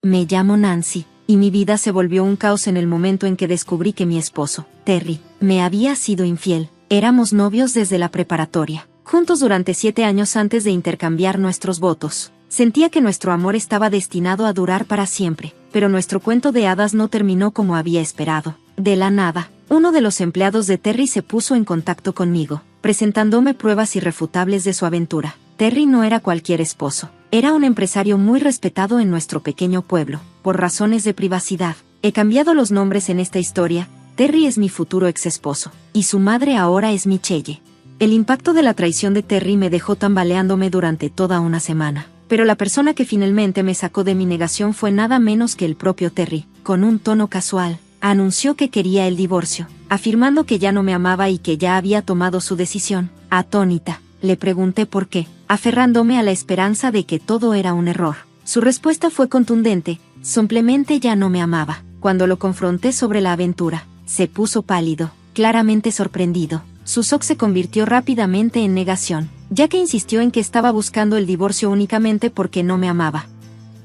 Me llamo Nancy, y mi vida se volvió un caos en el momento en que descubrí que mi esposo, Terry, me había sido infiel. Éramos novios desde la preparatoria, juntos durante 7 años antes de intercambiar nuestros votos. Sentía que nuestro amor estaba destinado a durar para siempre, pero nuestro cuento de hadas no terminó como había esperado. De la nada, uno de los empleados de Terry se puso en contacto conmigo, presentándome pruebas irrefutables de su aventura. Terry no era cualquier esposo, era un empresario muy respetado en nuestro pequeño pueblo. Por razones de privacidad, he cambiado los nombres en esta historia. Terry es mi futuro ex esposo, y su madre ahora es Michelle. El impacto de la traición de Terry me dejó tambaleándome durante toda una semana. Pero la persona que finalmente me sacó de mi negación fue nada menos que el propio Terry. Con un tono casual, anunció que quería el divorcio, afirmando que ya no me amaba y que ya había tomado su decisión. Atónita, le pregunté por qué, aferrándome a la esperanza de que todo era un error. Su respuesta fue contundente: simplemente ya no me amaba. Cuando lo confronté sobre la aventura, se puso pálido, claramente sorprendido. Su shock se convirtió rápidamente en negación, ya que insistió en que estaba buscando el divorcio únicamente porque no me amaba.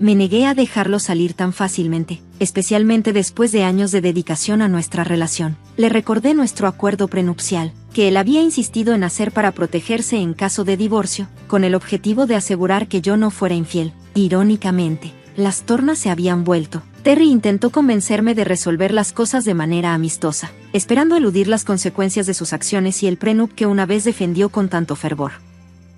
Me negué a dejarlo salir tan fácilmente, especialmente después de años de dedicación a nuestra relación. Le recordé nuestro acuerdo prenupcial, que él había insistido en hacer para protegerse en caso de divorcio, con el objetivo de asegurar que yo no fuera infiel. Irónicamente, las tornas se habían vuelto. Terry intentó convencerme de resolver las cosas de manera amistosa, esperando eludir las consecuencias de sus acciones y el prenup que una vez defendió con tanto fervor.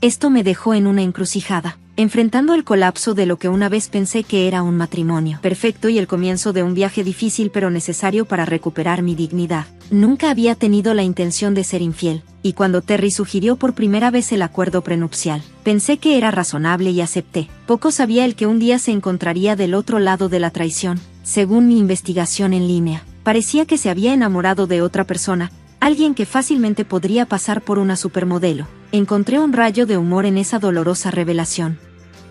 Esto me dejó en una encrucijada, enfrentando el colapso de lo que una vez pensé que era un matrimonio perfecto y el comienzo de un viaje difícil pero necesario para recuperar mi dignidad. Nunca había tenido la intención de ser infiel, y cuando Terry sugirió por primera vez el acuerdo prenupcial, pensé que era razonable y acepté. Poco sabía él que un día se encontraría del otro lado de la traición. Según mi investigación en línea, parecía que se había enamorado de otra persona, alguien que fácilmente podría pasar por una supermodelo. Encontré un rayo de humor en esa dolorosa revelación.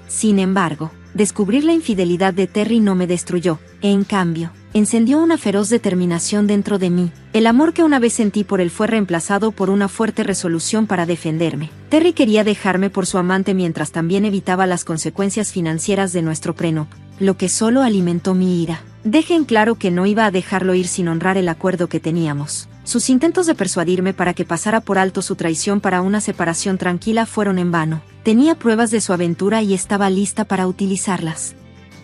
Sin embargo, descubrir la infidelidad de Terry no me destruyó. En cambio, encendió una feroz determinación dentro de mí. El amor que una vez sentí por él fue reemplazado por una fuerte resolución para defenderme. Terry quería dejarme por su amante mientras también evitaba las consecuencias financieras de nuestro prenup, lo que solo alimentó mi ira. Dejé en claro que no iba a dejarlo ir sin honrar el acuerdo que teníamos. Sus intentos de persuadirme para que pasara por alto su traición para una separación tranquila fueron en vano. Tenía pruebas de su aventura y estaba lista para utilizarlas.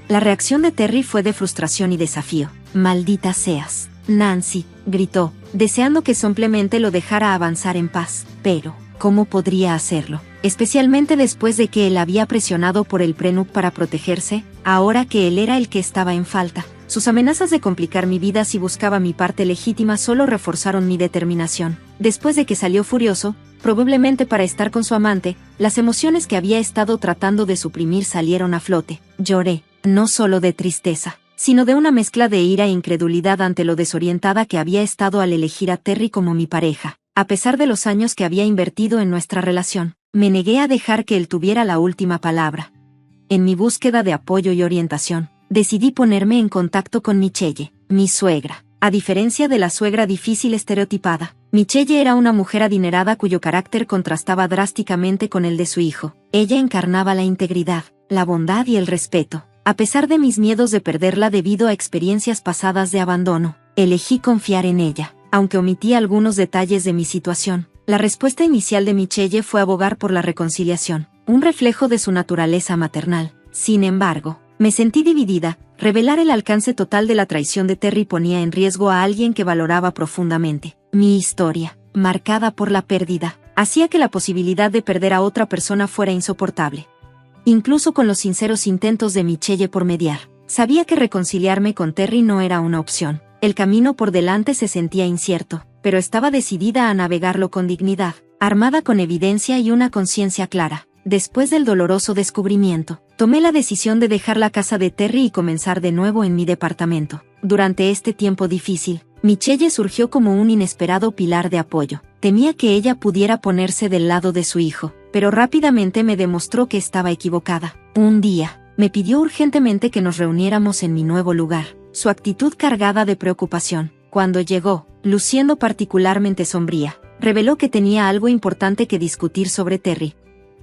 La reacción de Terry fue de frustración y desafío. «Maldita seas, Nancy», gritó, deseando que simplemente lo dejara avanzar en paz. Pero, ¿cómo podría hacerlo? Especialmente después de que él había presionado por el prenup para protegerse, ahora que él era el que estaba en falta. Sus amenazas de complicar mi vida si buscaba mi parte legítima solo reforzaron mi determinación. Después de que salió furioso, probablemente para estar con su amante, las emociones que había estado tratando de suprimir salieron a flote. Lloré, no solo de tristeza, sino de una mezcla de ira e incredulidad ante lo desorientada que había estado al elegir a Terry como mi pareja. A pesar de los años que había invertido en nuestra relación, me negué a dejar que él tuviera la última palabra. En mi búsqueda de apoyo y orientación, decidí ponerme en contacto con Michelle, mi suegra. A diferencia de la suegra difícil estereotipada, Michelle era una mujer adinerada cuyo carácter contrastaba drásticamente con el de su hijo. Ella encarnaba la integridad, la bondad y el respeto. A pesar de mis miedos de perderla debido a experiencias pasadas de abandono, elegí confiar en ella. Aunque omití algunos detalles de mi situación, la respuesta inicial de Michelle fue abogar por la reconciliación, un reflejo de su naturaleza maternal. Sin embargo, me sentí dividida. Revelar el alcance total de la traición de Terry ponía en riesgo a alguien que valoraba profundamente. Mi historia, marcada por la pérdida, hacía que la posibilidad de perder a otra persona fuera insoportable. Incluso con los sinceros intentos de Michelle por mediar, sabía que reconciliarme con Terry no era una opción. El camino por delante se sentía incierto, pero estaba decidida a navegarlo con dignidad, armada con evidencia y una conciencia clara. Después del doloroso descubrimiento, tomé la decisión de dejar la casa de Terry y comenzar de nuevo en mi departamento. Durante este tiempo difícil, Michelle surgió como un inesperado pilar de apoyo. Temía que ella pudiera ponerse del lado de su hijo, pero rápidamente me demostró que estaba equivocada. Un día, me pidió urgentemente que nos reuniéramos en mi nuevo lugar, su actitud cargada de preocupación. Cuando llegó, luciendo particularmente sombría, reveló que tenía algo importante que discutir sobre Terry.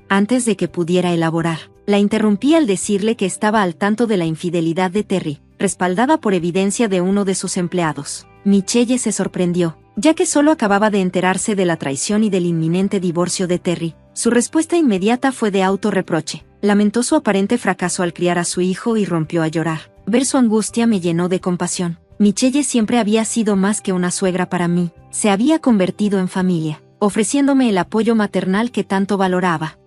Antes de que pudiera elaborar, La interrumpí al decirle que estaba al tanto de la infidelidad de Terry, respaldada por evidencia de uno de sus empleados. Michelle se sorprendió, ya que solo acababa de enterarse de la traición y del inminente divorcio de Terry. Su respuesta inmediata fue de autorreproche. Lamentó su aparente fracaso al criar a su hijo y rompió a llorar. Ver su angustia me llenó de compasión. Michelle siempre había sido más que una suegra para mí. Se había convertido en familia, ofreciéndome el apoyo maternal que tanto valoraba.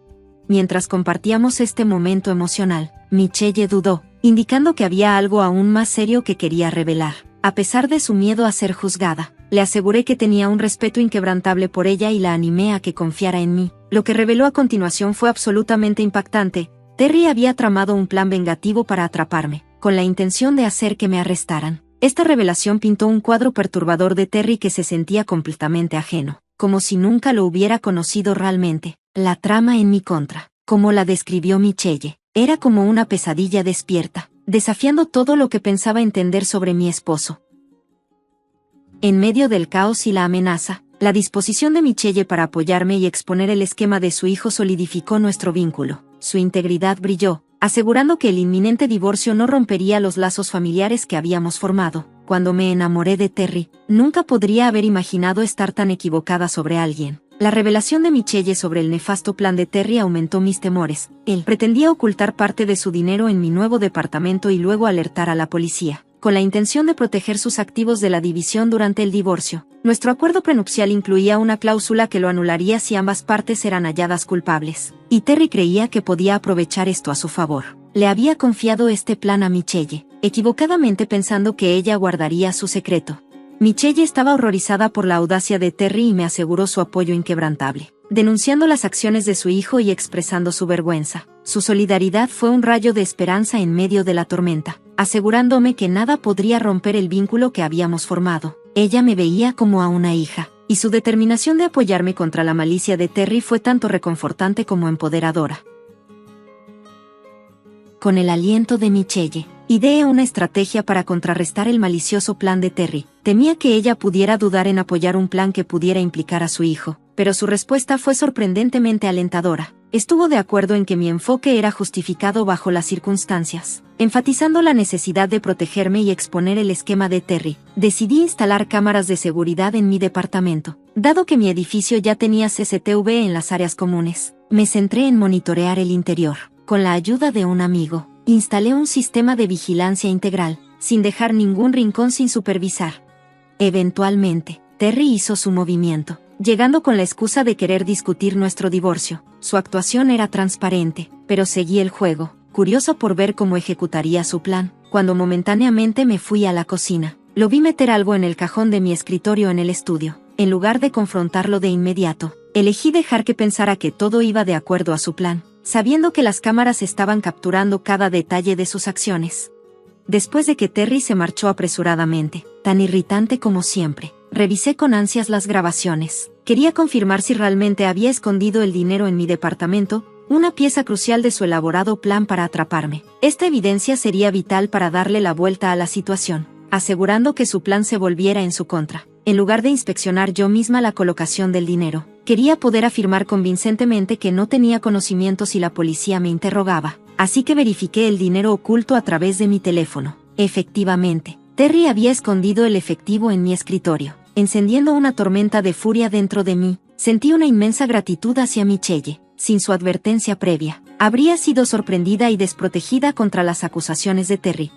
Mientras compartíamos este momento emocional, Michelle dudó, indicando que había algo aún más serio que quería revelar. A pesar de su miedo a ser juzgada, le aseguré que tenía un respeto inquebrantable por ella y la animé a que confiara en mí. Lo que reveló a continuación fue absolutamente impactante. Terry había tramado un plan vengativo para atraparme, con la intención de hacer que me arrestaran. Esta revelación pintó un cuadro perturbador de Terry que se sentía completamente ajeno, como si nunca lo hubiera conocido realmente. La trama en mi contra, como la describió Michelle, era como una pesadilla despierta, desafiando todo lo que pensaba entender sobre mi esposo. En medio del caos y la amenaza, la disposición de Michelle para apoyarme y exponer el esquema de su hijo solidificó nuestro vínculo. Su integridad brilló, asegurando que el inminente divorcio no rompería los lazos familiares que habíamos formado. Cuando me enamoré de Terry, nunca podría haber imaginado estar tan equivocada sobre alguien. La revelación de Michelle sobre el nefasto plan de Terry aumentó mis temores. Él pretendía ocultar parte de su dinero en mi nuevo departamento y luego alertar a la policía, con la intención de proteger sus activos de la división durante el divorcio. Nuestro acuerdo prenupcial incluía una cláusula que lo anularía si ambas partes eran halladas culpables, y Terry creía que podía aprovechar esto a su favor. Le había confiado este plan a Michelle, equivocadamente pensando que ella guardaría su secreto. Michelle estaba horrorizada por la audacia de Terry y me aseguró su apoyo inquebrantable, denunciando las acciones de su hijo y expresando su vergüenza. Su solidaridad fue un rayo de esperanza en medio de la tormenta, asegurándome que nada podría romper el vínculo que habíamos formado. Ella me veía como a una hija, y su determinación de apoyarme contra la malicia de Terry fue tanto reconfortante como empoderadora. Con el aliento de Michelle, ideé una estrategia para contrarrestar el malicioso plan de Terry. Temía que ella pudiera dudar en apoyar un plan que pudiera implicar a su hijo, pero su respuesta fue sorprendentemente alentadora. Estuvo de acuerdo en que mi enfoque era justificado bajo las circunstancias, enfatizando la necesidad de protegerme y exponer el esquema de Terry. Decidí instalar cámaras de seguridad en mi departamento. Dado que mi edificio ya tenía CCTV en las áreas comunes, me centré en monitorear el interior. Con la ayuda de un amigo, instalé un sistema de vigilancia integral, sin dejar ningún rincón sin supervisar. Eventualmente, Terry hizo su movimiento, llegando con la excusa de querer discutir nuestro divorcio. Su actuación era transparente, pero seguí el juego, curiosa por ver cómo ejecutaría su plan. Cuando momentáneamente me fui a la cocina, lo vi meter algo en el cajón de mi escritorio en el estudio. En lugar de confrontarlo de inmediato, elegí dejar que pensara que todo iba de acuerdo a su plan, sabiendo que las cámaras estaban capturando cada detalle de sus acciones. Después de que Terry se marchó apresuradamente, tan irritante como siempre, revisé con ansias las grabaciones. Quería confirmar si realmente había escondido el dinero en mi departamento, una pieza crucial de su elaborado plan para atraparme. Esta evidencia sería vital para darle la vuelta a la situación, asegurando que su plan se volviera en su contra. En lugar de inspeccionar yo misma la colocación del dinero, quería poder afirmar convincentemente que no tenía conocimiento si la policía me interrogaba. Así que verifiqué el dinero oculto a través de mi teléfono. Efectivamente, Terry había escondido el efectivo en mi escritorio, encendiendo una tormenta de furia dentro de mí. Sentí una inmensa gratitud hacia Michelle. Sin su advertencia previa, habría sido sorprendida y desprotegida contra las acusaciones de Terry.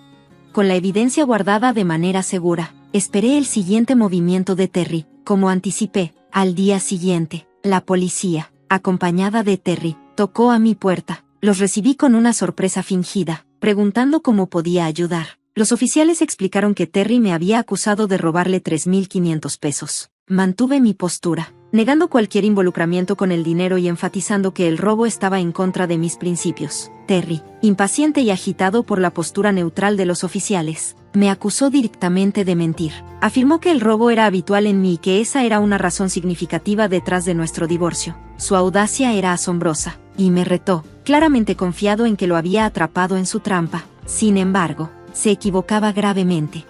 Con la evidencia guardada de manera segura, esperé el siguiente movimiento de Terry. Como anticipé, al día siguiente, la policía, acompañada de Terry, tocó a mi puerta. Los recibí con una sorpresa fingida, preguntando cómo podía ayudar. Los oficiales explicaron que Terry me había acusado de robarle 3.500 pesos. Mantuve mi postura, negando cualquier involucramiento con el dinero y enfatizando que el robo estaba en contra de mis principios. Terry, impaciente y agitado por la postura neutral de los oficiales, me acusó directamente de mentir. Afirmó que el robo era habitual en mí y que esa era una razón significativa detrás de nuestro divorcio. Su audacia era asombrosa, y me retó, claramente confiado en que lo había atrapado en su trampa. Sin embargo, se equivocaba gravemente.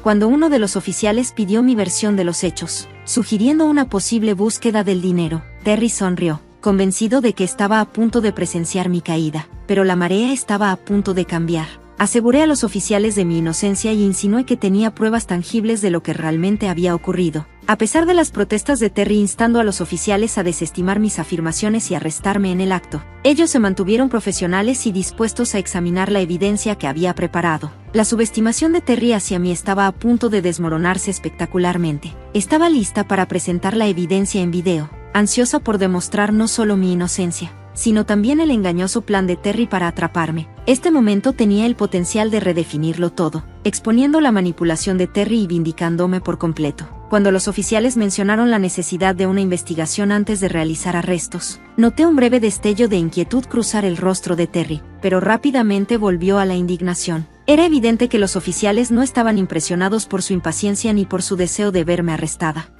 Cuando uno de los oficiales pidió mi versión de los hechos, sugiriendo una posible búsqueda del dinero, Terry sonrió. convencido de que estaba a punto de presenciar mi caída, pero la marea estaba a punto de cambiar. Aseguré a los oficiales de mi inocencia y insinué que tenía pruebas tangibles de lo que realmente había ocurrido. A pesar de las protestas de Terry instando a los oficiales a desestimar mis afirmaciones y arrestarme en el acto, ellos se mantuvieron profesionales y dispuestos a examinar la evidencia que había preparado. La subestimación de Terry hacia mí estaba a punto de desmoronarse espectacularmente. Estaba lista para presentar la evidencia en video, ansiosa por demostrar no solo mi inocencia, sino también el engañoso plan de Terry para atraparme. Este momento tenía el potencial de redefinirlo todo, exponiendo la manipulación de Terry y vindicándome por completo. Cuando los oficiales mencionaron la necesidad de una investigación antes de realizar arrestos, noté un breve destello de inquietud cruzar el rostro de Terry, pero rápidamente volvió a la indignación. Era evidente que los oficiales no estaban impresionados por su impaciencia ni por su deseo de verme arrestada.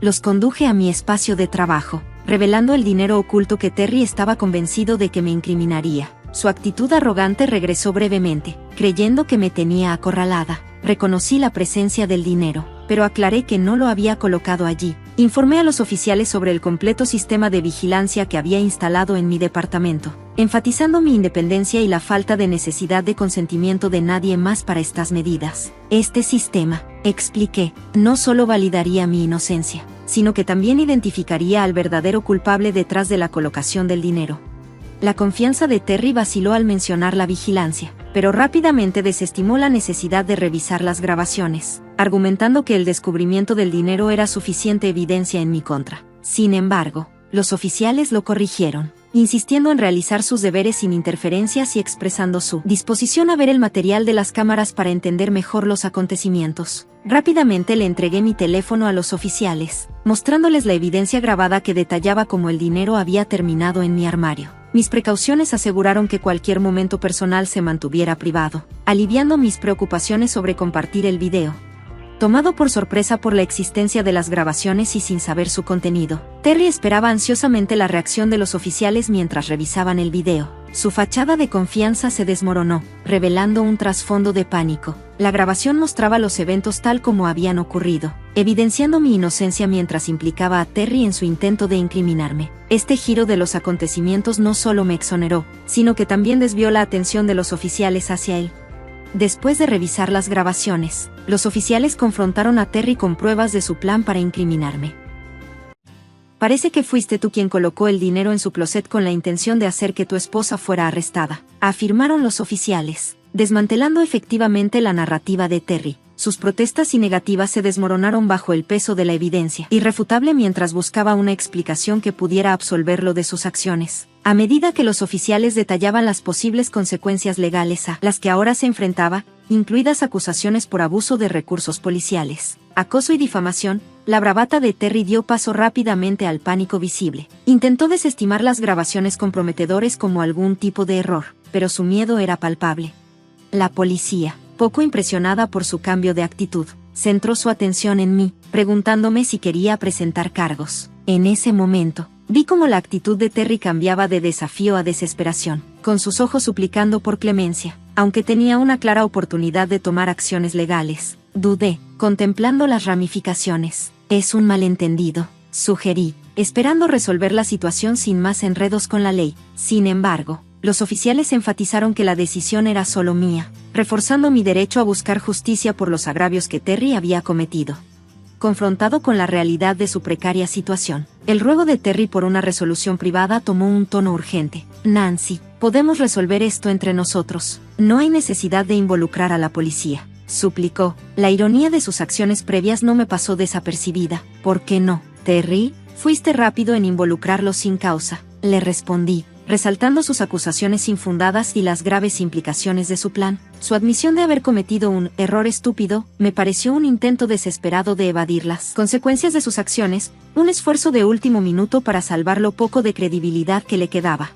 Los conduje a mi espacio de trabajo, revelando el dinero oculto que Terry estaba convencido de que me incriminaría. Su actitud arrogante regresó brevemente, creyendo que me tenía acorralada. Reconocí la presencia del dinero, pero aclaré que no lo había colocado allí. Informé a los oficiales sobre el completo sistema de vigilancia que había instalado en mi departamento, enfatizando mi independencia y la falta de necesidad de consentimiento de nadie más para estas medidas. Este sistema, expliqué, no solo validaría mi inocencia, sino que también identificaría al verdadero culpable detrás de la colocación del dinero. La confianza de Terry vaciló al mencionar la vigilancia, pero rápidamente desestimó la necesidad de revisar las grabaciones, argumentando que el descubrimiento del dinero era suficiente evidencia en mi contra. Sin embargo, los oficiales lo corrigieron, insistiendo en realizar sus deberes sin interferencias y expresando su disposición a ver el material de las cámaras para entender mejor los acontecimientos. Rápidamente le entregué mi teléfono a los oficiales, mostrándoles la evidencia grabada que detallaba cómo el dinero había terminado en mi armario. Mis precauciones aseguraron que cualquier momento personal se mantuviera privado, aliviando mis preocupaciones sobre compartir el video. Tomado por sorpresa por la existencia de las grabaciones y sin saber su contenido, Terry esperaba ansiosamente la reacción de los oficiales mientras revisaban el video. Su fachada de confianza se desmoronó, revelando un trasfondo de pánico. La grabación mostraba los eventos tal como habían ocurrido, evidenciando mi inocencia mientras implicaba a Terry en su intento de incriminarme. Este giro de los acontecimientos no solo me exoneró, sino que también desvió la atención de los oficiales hacia él. Después de revisar las grabaciones, los oficiales confrontaron a Terry con pruebas de su plan para incriminarme. Parece que fuiste tú quien colocó el dinero en su closet con la intención de hacer que tu esposa fuera arrestada, afirmaron los oficiales, desmantelando efectivamente la narrativa de Terry. Sus protestas y negativas se desmoronaron bajo el peso de la evidencia irrefutable mientras buscaba una explicación que pudiera absolverlo de sus acciones. A medida que los oficiales detallaban las posibles consecuencias legales a las que ahora se enfrentaba, incluidas acusaciones por abuso de recursos policiales, acoso y difamación, la bravata de Terry dio paso rápidamente al pánico visible. Intentó desestimar las grabaciones comprometedoras como algún tipo de error, pero su miedo era palpable. La policía, poco impresionada por su cambio de actitud, centró su atención en mí, preguntándome si quería presentar cargos. En ese momento, vi cómo la actitud de Terry cambiaba de desafío a desesperación, con sus ojos suplicando por clemencia. Aunque tenía una clara oportunidad de tomar acciones legales, dudé, contemplando las ramificaciones. Es un malentendido, sugerí, esperando resolver la situación sin más enredos con la ley. Sin embargo, los oficiales enfatizaron que la decisión era solo mía, reforzando mi derecho a buscar justicia por los agravios que Terry había cometido. Confrontado con la realidad de su precaria situación, el ruego de Terry por una resolución privada tomó un tono urgente. Nancy, podemos resolver esto entre nosotros. No hay necesidad de involucrar a la policía, suplicó. La ironía de sus acciones previas no me pasó desapercibida. ¿Por qué no, Terry? Fuiste rápido en involucrarlo sin causa, le respondí, resaltando sus acusaciones infundadas y las graves implicaciones de su plan. Su admisión de haber cometido un error estúpido me pareció un intento desesperado de evadir las consecuencias de sus acciones, un esfuerzo de último minuto para salvar lo poco de credibilidad que le quedaba.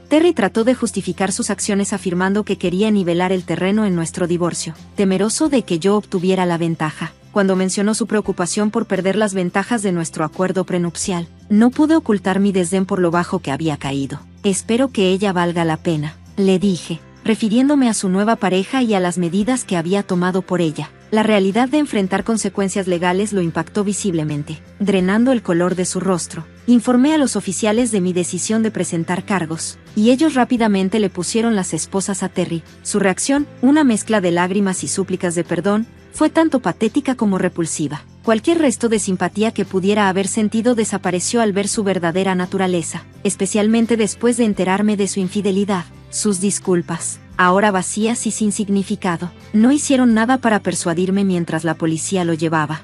Terry trató de justificar sus acciones afirmando que quería nivelar el terreno en nuestro divorcio, temeroso de que yo obtuviera la ventaja. Cuando mencionó su preocupación por perder las ventajas de nuestro acuerdo prenupcial, no pude ocultar mi desdén por lo bajo que había caído. Espero que ella valga la pena, le dije, refiriéndome a su nueva pareja y a las medidas que había tomado por ella. La realidad de enfrentar consecuencias legales lo impactó visiblemente, drenando el color de su rostro. Informé a los oficiales de mi decisión de presentar cargos, y ellos rápidamente le pusieron las esposas a Terry. Su reacción, una mezcla de lágrimas y súplicas de perdón, fue tanto patética como repulsiva. Cualquier resto de simpatía que pudiera haber sentido desapareció al ver su verdadera naturaleza, especialmente después de enterarme de su infidelidad. Sus disculpas, ahora vacías y sin significado, no hicieron nada para persuadirme mientras la policía lo llevaba.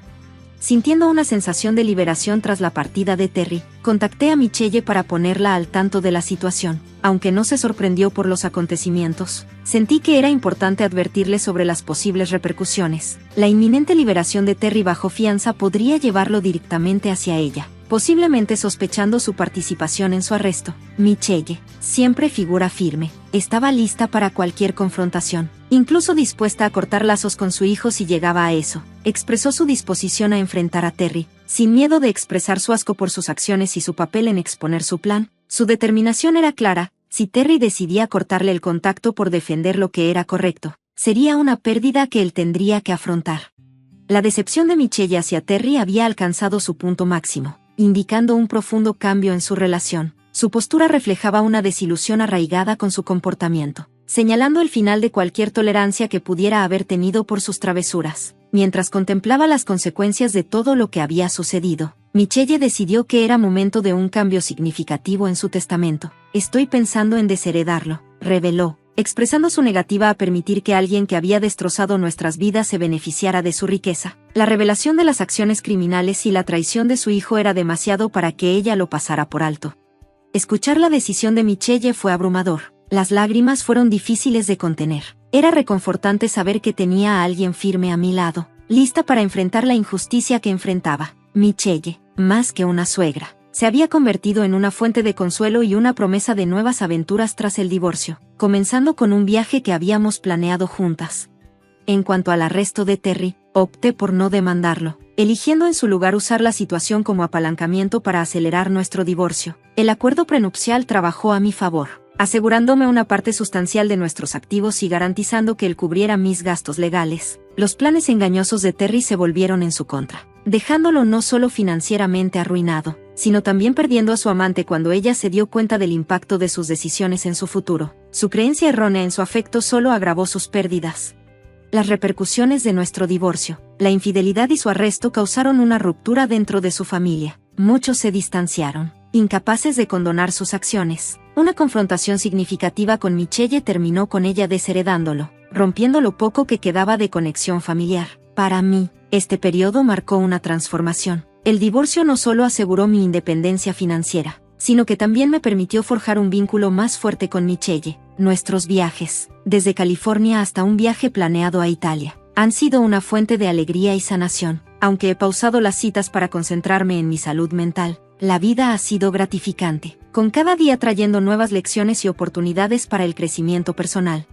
Sintiendo una sensación de liberación tras la partida de Terry, contacté a Michelle para ponerla al tanto de la situación. Aunque no se sorprendió por los acontecimientos, sentí que era importante advertirle sobre las posibles repercusiones. La inminente liberación de Terry bajo fianza podría llevarlo directamente hacia ella, posiblemente sospechando su participación en su arresto. Michelle, siempre figura firme, estaba lista para cualquier confrontación, incluso dispuesta a cortar lazos con su hijo si llegaba a eso. Expresó su disposición a enfrentar a Terry, sin miedo de expresar su asco por sus acciones y su papel en exponer su plan. Su determinación era clara: si Terry decidía cortarle el contacto por defender lo que era correcto, sería una pérdida que él tendría que afrontar. La decepción de Michelle hacia Terry había alcanzado su punto máximo, indicando un profundo cambio en su relación. Su postura reflejaba una desilusión arraigada con su comportamiento, señalando el final de cualquier tolerancia que pudiera haber tenido por sus travesuras. Mientras contemplaba las consecuencias de todo lo que había sucedido, Michelle decidió que era momento de un cambio significativo en su testamento. «Estoy pensando en desheredarlo», reveló, expresando su negativa a permitir que alguien que había destrozado nuestras vidas se beneficiara de su riqueza. La revelación de las acciones criminales y la traición de su hijo era demasiado para que ella lo pasara por alto. Escuchar la decisión de Michelle fue abrumador. Las lágrimas fueron difíciles de contener. Era reconfortante saber que tenía a alguien firme a mi lado, lista para enfrentar la injusticia que enfrentaba. Michelle, más que una suegra, se había convertido en una fuente de consuelo y una promesa de nuevas aventuras tras el divorcio, comenzando con un viaje que habíamos planeado juntas. En cuanto al arresto de Terry, opté por no demandarlo, eligiendo en su lugar usar la situación como apalancamiento para acelerar nuestro divorcio. El acuerdo prenupcial trabajó a mi favor, asegurándome una parte sustancial de nuestros activos y garantizando que él cubriera mis gastos legales. Los planes engañosos de Terry se volvieron en su contra, dejándolo no solo financieramente arruinado, sino también perdiendo a su amante cuando ella se dio cuenta del impacto de sus decisiones en su futuro. Su creencia errónea en su afecto solo agravó sus pérdidas. Las repercusiones de nuestro divorcio, la infidelidad y su arresto causaron una ruptura dentro de su familia. Muchos se distanciaron, incapaces de condonar sus acciones. Una confrontación significativa con Michelle terminó con ella desheredándolo, rompiendo lo poco que quedaba de conexión familiar. Para mí, este periodo marcó una transformación. El divorcio no solo aseguró mi independencia financiera, sino que también me permitió forjar un vínculo más fuerte con Michelle. Nuestros viajes, desde California hasta un viaje planeado a Italia, han sido una fuente de alegría y sanación. Aunque he pausado las citas para concentrarme en mi salud mental, la vida ha sido gratificante, con cada día trayendo nuevas lecciones y oportunidades para el crecimiento personal.